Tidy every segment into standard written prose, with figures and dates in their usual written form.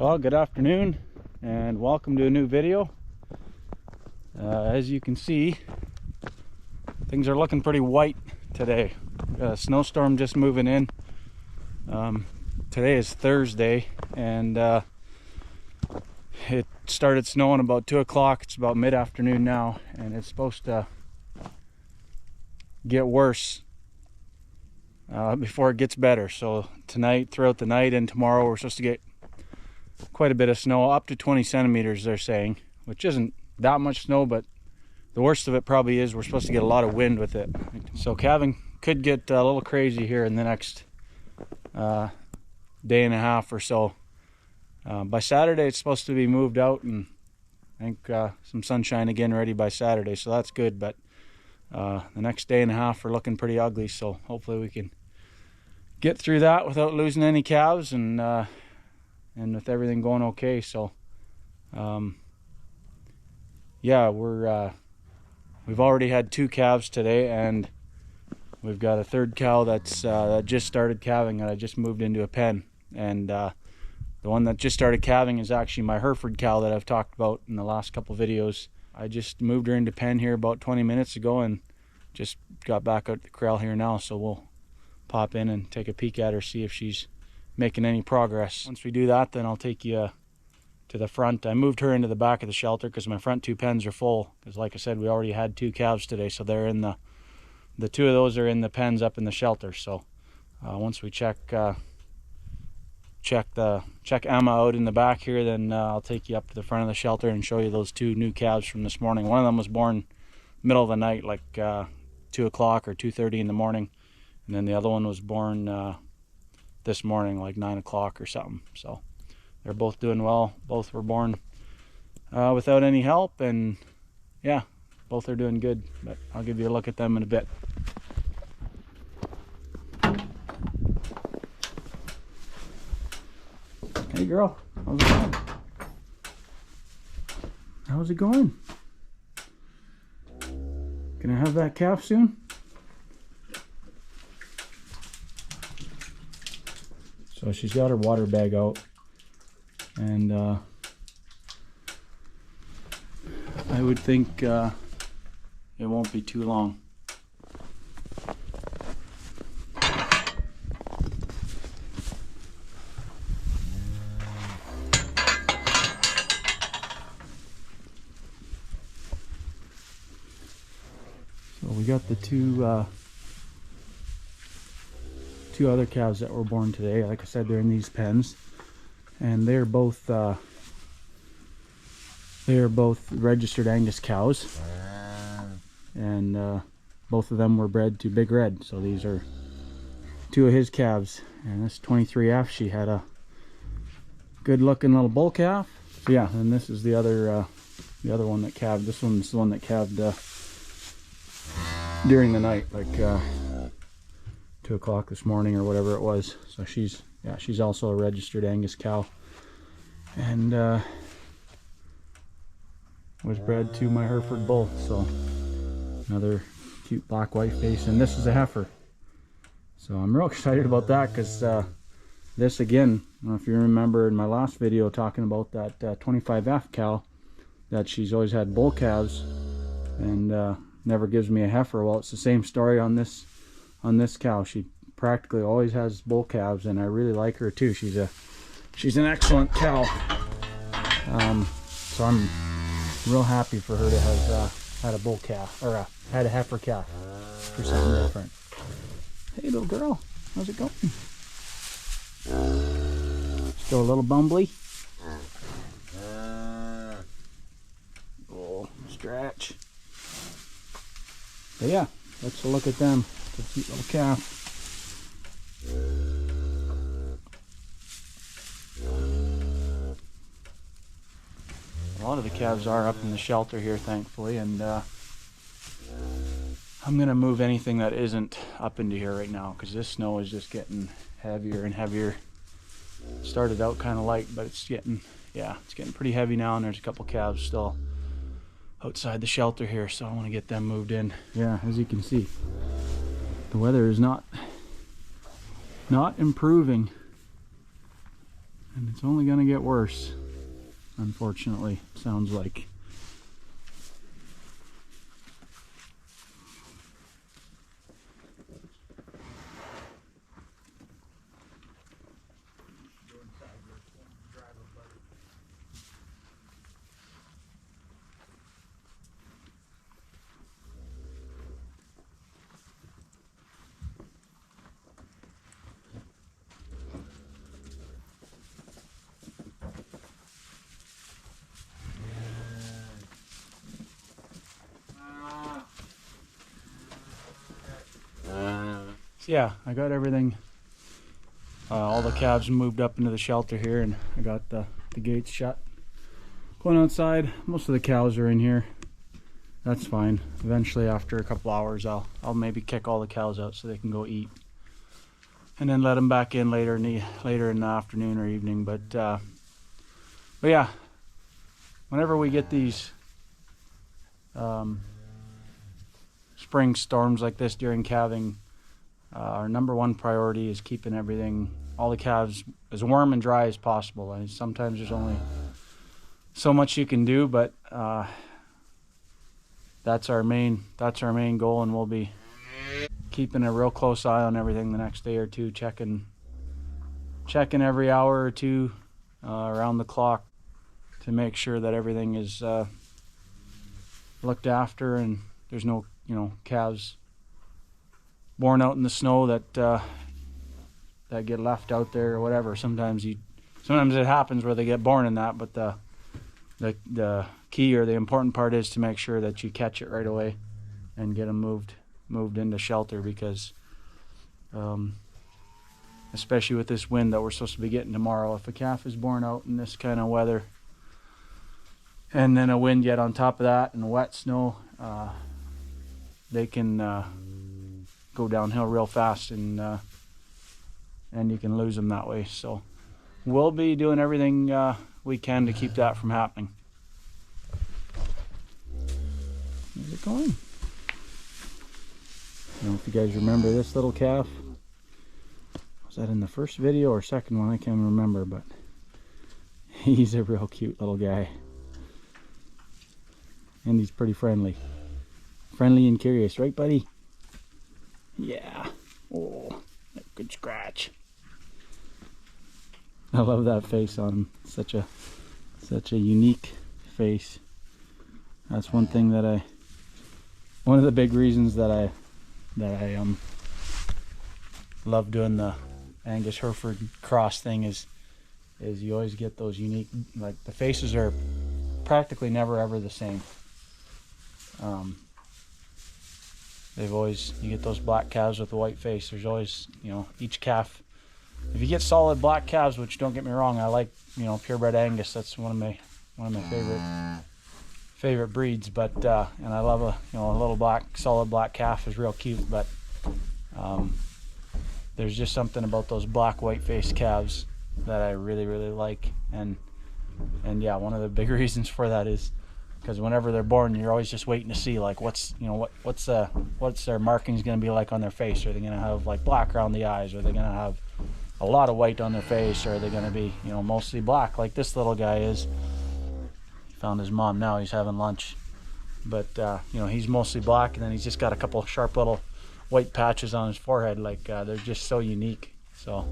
Well, good afternoon and welcome to a new video. As you can see, things are looking pretty white today. We got a snowstorm just moving in. Today is Thursday and it started snowing about 2 o'clock. It's about mid-afternoon now and it's supposed to get worse before it gets better. So tonight, throughout the night, and tomorrow we're supposed to get quite a bit of snow, up to 20 centimeters they're saying, which isn't that much snow, but the worst of it probably is we're supposed to get a lot of wind with it. So calving could get a little crazy here in the next day and a half or so. By Saturday it's supposed to be moved out and I think some sunshine again ready by Saturday, so that's good, but the next day and a half are looking pretty ugly, so hopefully we can get through that without losing any calves and with everything going okay. So yeah, we've already had 2 calves today and we've got a third cow that's that just started calving that I just moved into a pen, and the one that just started calving is actually my Hereford cow that I've talked about in the last couple videos. I just moved her into pen here about 20 minutes ago and just got back out the corral here now, so we'll pop in and take a peek at her, see if she's making any progress. Once we do that, then I'll take you to the front. I moved her into the back of the shelter because my front 2 pens are full, because like I said, we already had 2 calves today, so they're in the 2 of those are in the pens up in the shelter. So once we check Emma out in the back here, then I'll take you up to the front of the shelter and show you those 2 new calves from this morning. One of them was born middle of the night, like 2 o'clock or 2:30 in the morning, and then the other one was born this morning like 9 o'clock or something. So they're both doing well. Both were born without any help, and yeah, both are doing good, but I'll give you a look at them in a bit. Hey girl, how's it going? How's it going? Can I have that calf soon? So she's got her water bag out, and I would think it won't be too long. So we got the two other calves that were born today. Like I said, they're in these pens, and they're both registered Angus cows, and both of them were bred to Big Red. So these are 2 of his calves, and this 23F, she had a good looking little bull calf. So yeah, and this is the other one that calved. This one's the one that calved during the night, like 2 o'clock this morning or whatever it was. So she's also a registered Angus cow, and was bred to my Hereford bull. So another cute black white face, and this is a heifer. So I'm real excited about that, because this, again, I don't know if you remember in my last video talking about that 25F cow, that she's always had bull calves and never gives me a heifer. Well, it's the same story on this cow. She practically always has bull calves, and I really like her too. She's an excellent cow. So I'm real happy for her to have had a bull calf, or had a heifer calf for something different. Hey little girl, how's it going? Still a little bumbly? Oh, stretch. But yeah, let's look at them. The cute little calf. A lot of the calves are up in the shelter here, thankfully, and I'm gonna move anything that isn't up into here right now, because this snow is just getting heavier and heavier. It started out kind of light, but it's getting pretty heavy now, and there's a couple calves still outside the shelter here, so I want to get them moved in. Yeah, as you can see, the weather is not improving. And it's only gonna get worse, unfortunately, sounds like. So yeah, I got everything, all the calves moved up into the shelter here, and I got the gates shut. Going outside, most of the cows are in here. That's fine. Eventually, after a couple hours, I'll maybe kick all the cows out so they can go eat, and then let them back in later in the afternoon or evening. But yeah, whenever we get these spring storms like this during calving, our number one priority is keeping everything, all the calves, as warm and dry as possible. And sometimes there's only so much you can do, but that's our main goal, and we'll be keeping a real close eye on everything the next day or two, checking every hour or two around the clock to make sure that everything is looked after and there's no calves born out in the snow that get left out there or whatever. Sometimes it happens where they get born in that, but the key or the important part is to make sure that you catch it right away and get them moved into shelter, because especially with this wind that we're supposed to be getting tomorrow, if a calf is born out in this kind of weather and then a wind yet on top of that and wet snow, they can go downhill real fast, and you can lose them that way. So we'll be doing everything we can to keep that from happening. How's it going? I don't know if you guys remember this little calf. Was that in the first video or second one? I can't remember, but he's a real cute little guy. And he's pretty friendly. Friendly and curious, right buddy? Yeah. Oh, good scratch. I love that face on him. Such a unique face. That's one thing that one of the big reasons that I love doing the Angus Hereford cross thing is you always get those unique, like the faces are practically never ever the same. You get those black calves with the white face. There's always, each calf. If you get solid black calves, which don't get me wrong, I like, purebred Angus. That's one of my favorite breeds. But and I love a little solid black calf is real cute. But there's just something about those black white faced calves that I really like. And yeah, one of the big reasons for that is because whenever they're born, you're always just waiting to see like what's their markings going to be like on their face. Are they going to have like black around the eyes? Are they going to have a lot of white on their face? Or are they going to be mostly black like this little guy is? He found his mom now. He's having lunch, but he's mostly black, and then he's just got a couple of sharp little white patches on his forehead. Like they're just so unique. So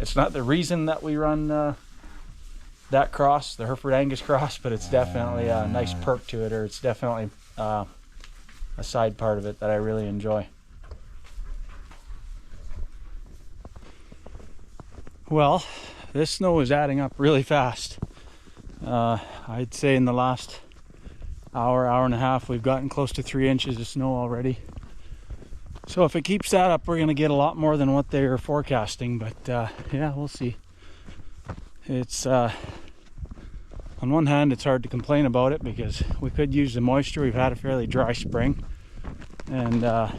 it's not the reason that we run that cross, the Hereford Angus cross, but it's definitely a nice perk to it, or it's definitely a side part of it that I really enjoy. Well, this snow is adding up really fast. I'd say in the last hour and a half, we've gotten close to 3 inches of snow already. So if it keeps that up, we're going to get a lot more than what they're forecasting, but yeah, we'll see. It's on one hand, it's hard to complain about it because we could use the moisture. We've had a fairly dry spring, and I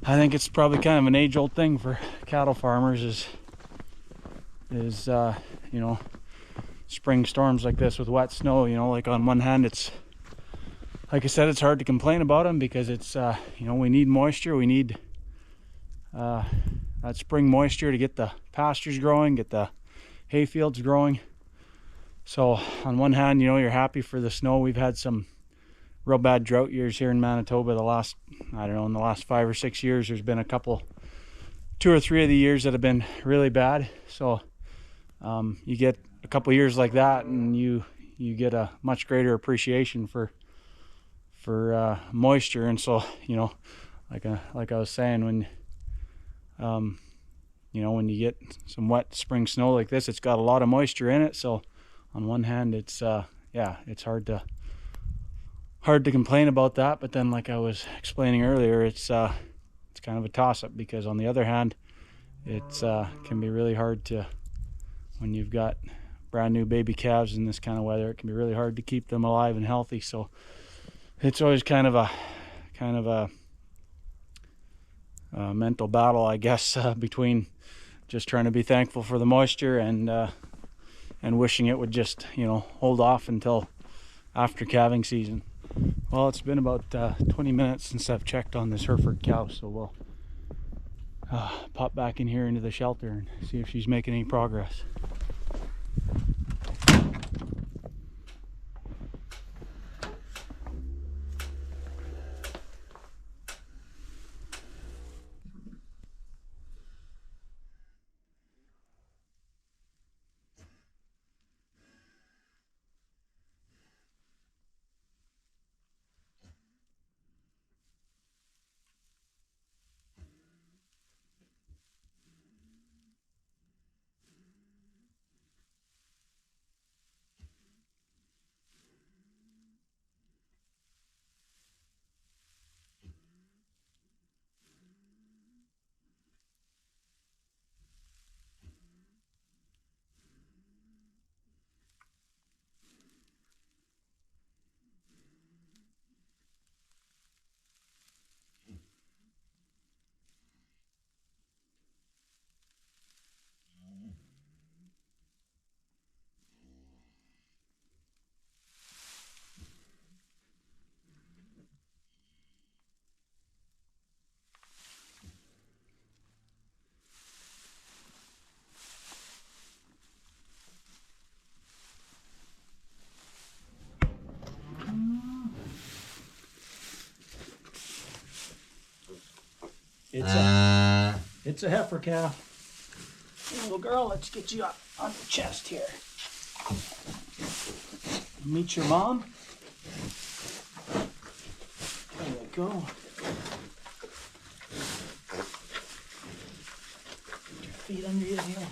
think it's probably kind of an age-old thing for cattle farmers is spring storms like this with wet snow. Like on one hand, it's like I said, it's hard to complain about them because it's we need moisture. We need that spring moisture to get the pastures growing, get the hay fields growing. So on one hand, you know, you're happy for the snow. We've had some real bad drought years here in Manitoba the last, I don't know, in the last 5 or 6 years. There's been a couple, 2 or 3 of the years that have been really bad. So you get a couple years like that, and you get a much greater appreciation for moisture. And so, you know, like I was saying, when you know, when you get some wet spring snow like this, it's got a lot of moisture in it. So on one hand, it's yeah, it's hard to complain about that. But then, like I was explaining earlier, it's kind of a toss-up, because on the other hand, it's can be really hard to, when you've got brand new baby calves in this kind of weather, it can be really hard to keep them alive and healthy. So it's always kind of a mental battle, I guess, between just trying to be thankful for the moisture and wishing it would just, you know, hold off until after calving season. Well, it's been about 20 minutes since I've checked on this Hereford cow, so we'll pop back in here into the shelter and see if she's making any progress. It's a heifer calf. Hey, little girl, let's get you up on the chest here. Meet your mom. There we go. Put your feet under you here.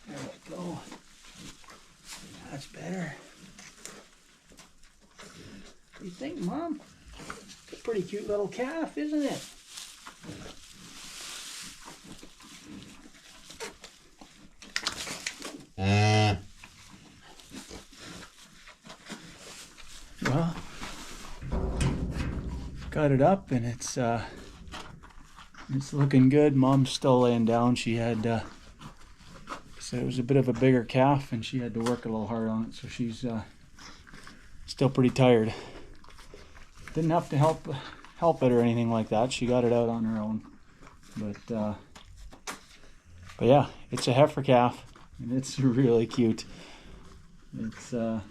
There we go. That's better. What do you think, Mom? It's a pretty cute little calf, isn't it? Well, got it up, and it's looking good. Mom's still laying down. She had said it was a bit of a bigger calf, and she had to work a little hard on it, so she's still pretty tired. Didn't have to help it or anything like that. She got it out on her own. But yeah, it's a heifer calf, and it's really cute. It's yeah,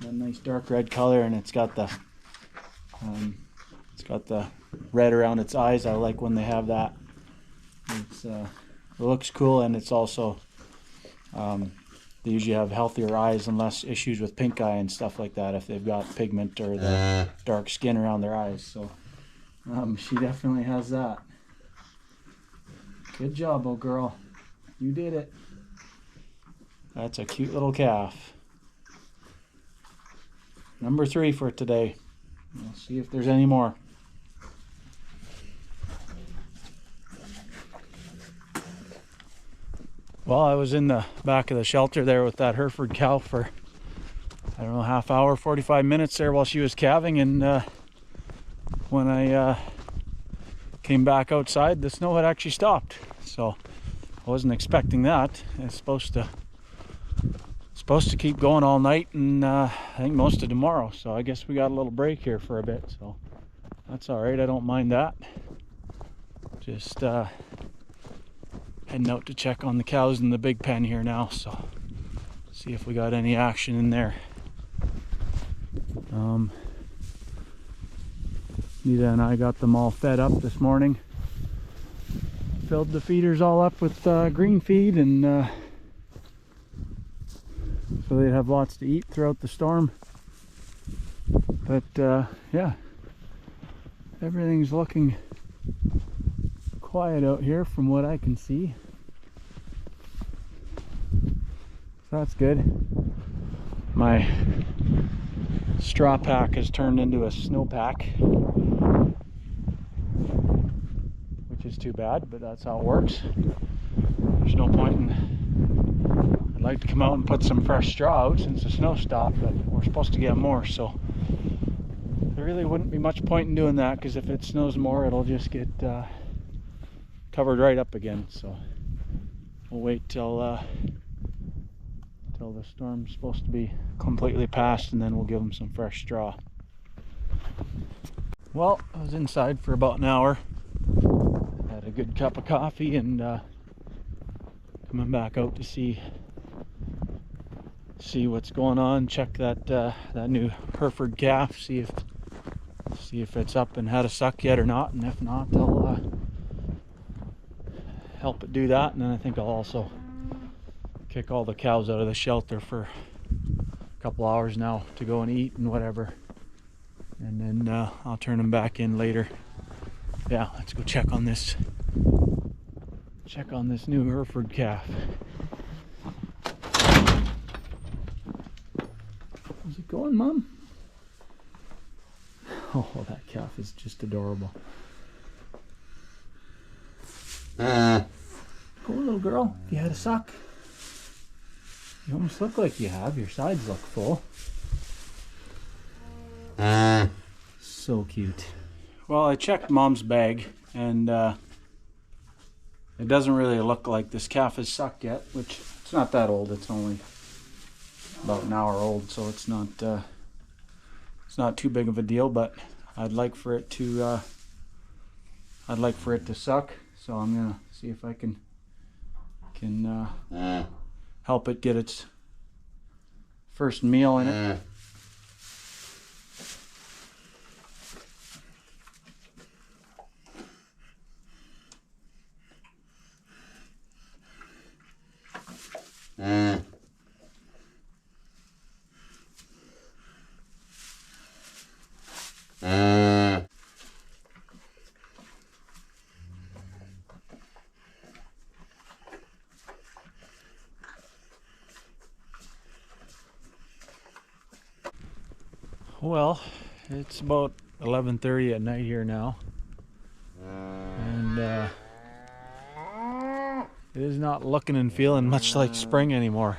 a nice dark red color, and it's got the red around its eyes. I like when they have that. It looks cool, and it's also they usually have healthier eyes and less issues with pink eye and stuff like that if they've got pigment or the dark skin around their eyes. So she definitely has that. Good job, old girl. You did it. That's a cute little calf. Number 3 for today. We'll see if there's any more. Well, I was in the back of the shelter there with that Hereford cow for, I don't know, half hour, 45 minutes there while she was calving, and when I came back outside, the snow had actually stopped. So I wasn't expecting that. It's supposed to keep going all night, and I think most of tomorrow. So I guess we got a little break here for a bit. So that's all right. I don't mind that. Just heading out to check on the cows in the big pen here now, so see if we got any action in there. Nita and I got them all fed up this morning. Filled the feeders all up with green feed, and so they'd have lots to eat throughout the storm. But yeah, everything's looking quiet out here from what I can see. So that's good. My straw pack has turned into a snow pack, which is too bad, but that's how it works. There's no point in... I'd like to come out and put some fresh straw out since the snow stopped, but we're supposed to get more, so there really wouldn't be much point in doing that, because if it snows more, it'll just get covered right up again. So we'll wait till the storm's supposed to be completely past, and then we'll give them some fresh straw. Well, I was inside for about an hour, had a good cup of coffee, and coming back out to see what's going on, check that that new Hereford calf, see if it's up and had a suck yet or not, and if not, I'll help it do that. And then I think I'll also kick all the cows out of the shelter for a couple hours now to go and eat and whatever, and then I'll turn them back in later. Yeah, let's go check on this new Hereford calf. How's it going, Mom? Oh, that calf is just adorable. Go, little girl. If you had a suck. You almost look like you have. Your sides look full. So cute. Well, I checked Mom's bag, and it doesn't really look like this calf has sucked yet, which it's not that old. It's only about an hour old, so it's not too big of a deal. But I'd like for it to suck. So I'm gonna see if I can help it get its first meal in it. Well, it's about 11:30 at night here now, and it is not looking and feeling much like spring anymore.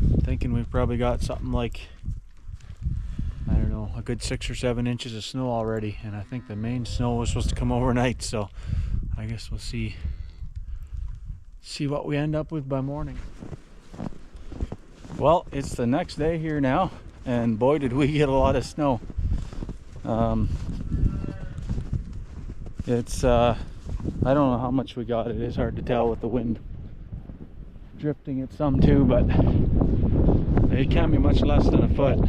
I'm thinking we've probably got something like, I don't know, a good 6 or 7 inches of snow already, and I think the main snow was supposed to come overnight, so I guess we'll see what we end up with by morning. Well, it's the next day here now, and boy did we get a lot of snow. It's I don't know how much we got. It is hard to tell with the wind drifting it some too, but it can't be much less than a foot.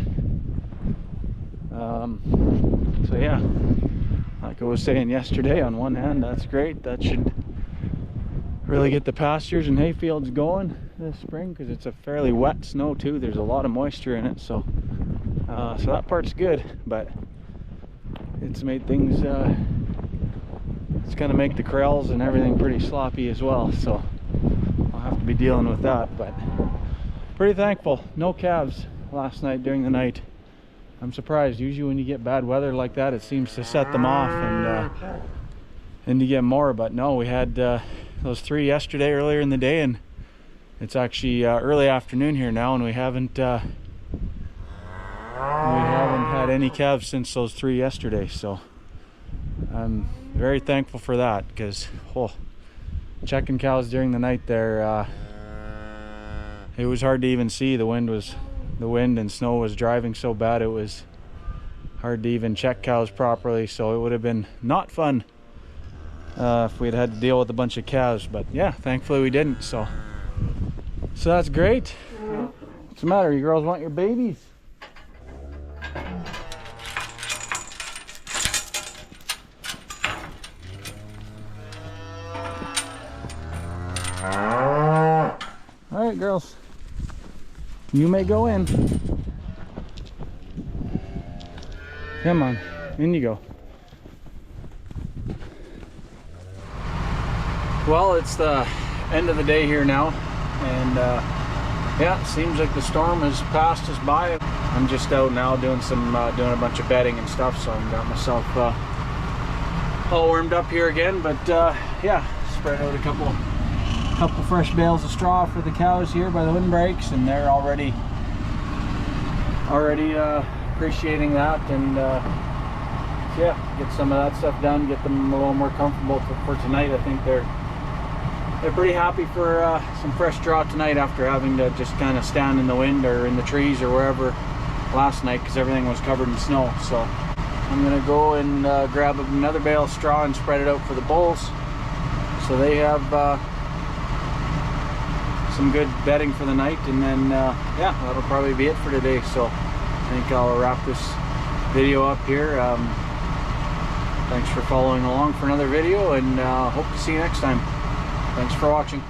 So yeah, like I was saying yesterday, on one hand that's great. That should really get the pastures and hay fields going this spring, because it's a fairly wet snow too. There's a lot of moisture in it, so that part's good, but it's made things it's gonna make the corrals and everything pretty sloppy as well, so I'll have to be dealing with that. But pretty thankful. No calves last night during the night. I'm surprised. Usually when you get bad weather like that, it seems to set them off and you get more, but no, we had those 3 yesterday earlier in the day, and it's actually early afternoon here now, and we haven't had any calves since those 3 yesterday, so I'm very thankful for that, because checking cows during the night there, it was hard to even see. The wind and snow was driving so bad, it was hard to even check cows properly, so it would have been not fun if we'd had to deal with a bunch of calves. But yeah, thankfully we didn't. So that's great. What's the matter? You girls want your babies? All right, girls, you may go in. Come on, in you go. Well, it's the end of the day here now, and yeah, it seems like the storm has passed us by. I'm just out now doing a bunch of bedding and stuff, so I've got myself all warmed up here again. But yeah, spread out a couple fresh bales of straw for the cows here by the windbreaks, and they're already appreciating that. And yeah, get some of that stuff done, get them a little more comfortable for tonight. I think they're pretty happy for some fresh straw tonight after having to just kind of stand in the wind or in the trees or wherever last night because everything was covered in snow. So I'm gonna go and grab another bale of straw and spread it out for the bulls, so they have some good bedding for the night. And then yeah, that'll probably be it for today. So I think I'll wrap this video up here. Thanks for following along for another video, and hope to see you next time. Thanks for watching.